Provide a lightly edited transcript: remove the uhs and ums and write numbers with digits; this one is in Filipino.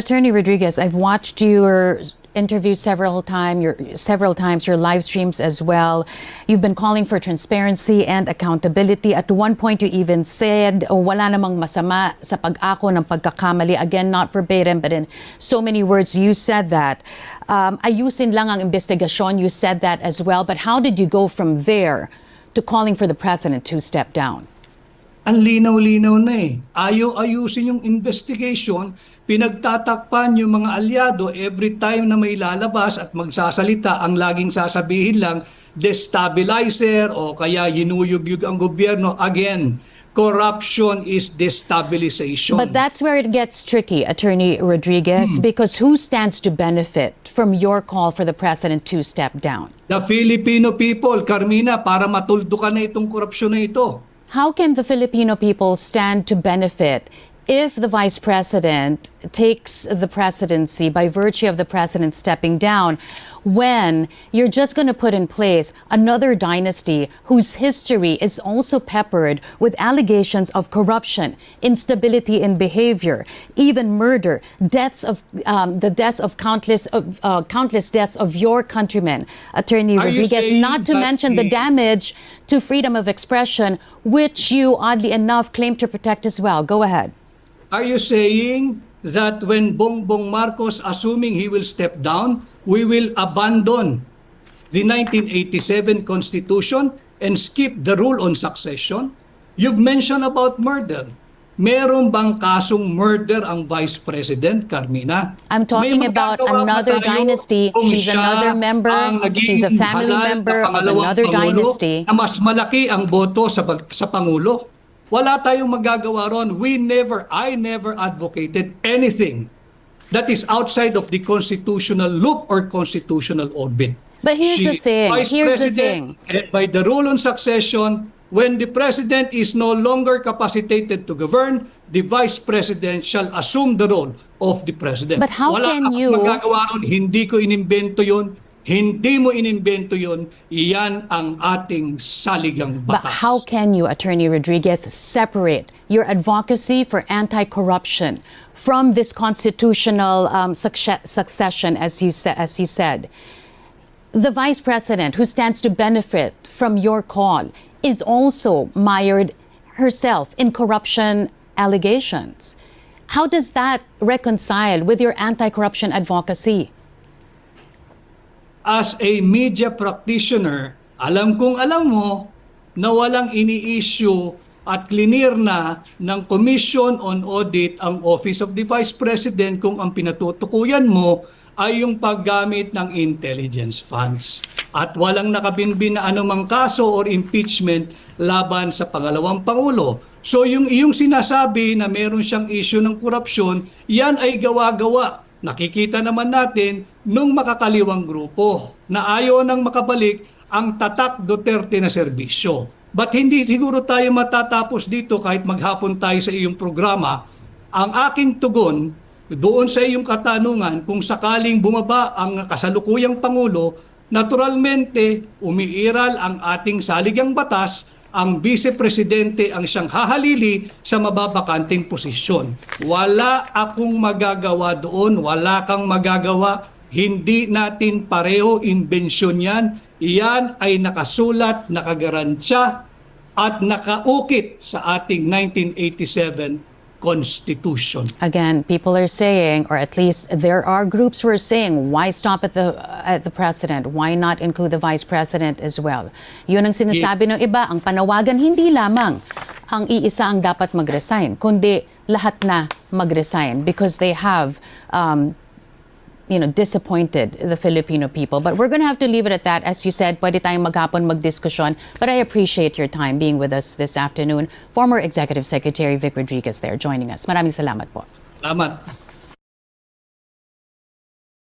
Attorney Rodriguez, I've watched your interviews several times, your live streams as well. You've been calling for transparency and accountability. At one point, you even said, wala namang masama sa pag-ako ng pagkakamali. Again, not verbatim, but in so many words, you said that. Ayusin lang ang investigasyon, you said that as well. But how did you go from there to calling for the president to step down? Ang linaw-linaw na eh. Ayusin yung investigation, pinagtatakpan yung mga alyado every time na may lalabas at magsasalita, ang laging sasabihin lang, destabilizer o kaya hinuyugyug ang gobyerno. Again, corruption is destabilization. But that's where it gets tricky, Attorney Rodriguez, because who stands to benefit from your call for the president to step down? The Filipino people, Karmina, para matuldukan na itong korupsyon na ito. How can the Filipino people stand to benefit if the vice president takes the presidency by virtue of the president stepping down, when you're just going to put in place another dynasty whose history is also peppered with allegations of corruption, instability in behavior, even murder, deaths of countless deaths of your countrymen, Attorney Rodriguez, not to mention the damage to freedom of expression, which you oddly enough claim to protect as well. Go ahead. Are you saying that when Bongbong Marcos, assuming he will step down, we will abandon the 1987 Constitution and skip the rule on succession? You've mentioned about murder. Meron bang kasong murder ang Vice President, Karmina? I'm talking about another dynasty. She's another member. She's a family member of another dynasty. Na mas malaki ang boto sa Pangulo. Wala tayong magagawa ron. I never advocated anything that is outside of the constitutional loop or constitutional orbit. But here's the thing. And by the rule on succession, when the president is no longer capacitated to govern, the vice president shall assume the role of the president. But how can you... Wala magagawa ron. Hindi ko inimbento yun. Hindi mo inimbento yun, iyan ang ating saligang batas. But how can you, Attorney Rodriguez, separate your advocacy for anti-corruption from this constitutional succession, as you said? The Vice President, who stands to benefit from your call, is also mired herself in corruption allegations. How does that reconcile with your anti-corruption advocacy? As a media practitioner, alam mo na walang ini-issue at clear na ng Commission on Audit ang Office of the Vice President kung ang pinatutukuyan mo ay yung paggamit ng intelligence funds. At walang nakabinbin na anumang kaso or impeachment laban sa pangalawang Pangulo. So yung iyong sinasabi na meron siyang issue ng korupsyon, yan ay gawa-gawa. Nakikita naman natin nung makakaliwang grupo na ayaw nang makabalik ang tatak Duterte na serbisyo. But hindi siguro tayo matatapos dito kahit maghapon tayo sa iyong programa. Ang aking tugon doon sa iyong katanungan, kung sakaling bumaba ang kasalukuyang Pangulo, naturalmente umiiral ang ating saligang batas, ang Vice Presidente ang siyang hahalili sa mababakanting posisyon. Wala akong magagawa doon, wala kang magagawa. Hindi natin pareho imbensyon yan. Iyan ay nakasulat, nakagarantiya at nakaukit sa ating 1987 Constitution. Again, people are saying, or at least there are groups who are saying, why stop at the president? Why not include the vice president as well? Yun ang sinasabi ng iba, ang panawagan hindi lamang ang iisa ang dapat mag-resign, kundi lahat na mag-resign because they have disappointed the Filipino people. But we're going to have to leave it at that. As you said, pwede tayong maghapon magdiskusyon. But I appreciate your time being with us this afternoon. Former Executive Secretary Vic Rodriguez there joining us. Maraming salamat po. Salamat.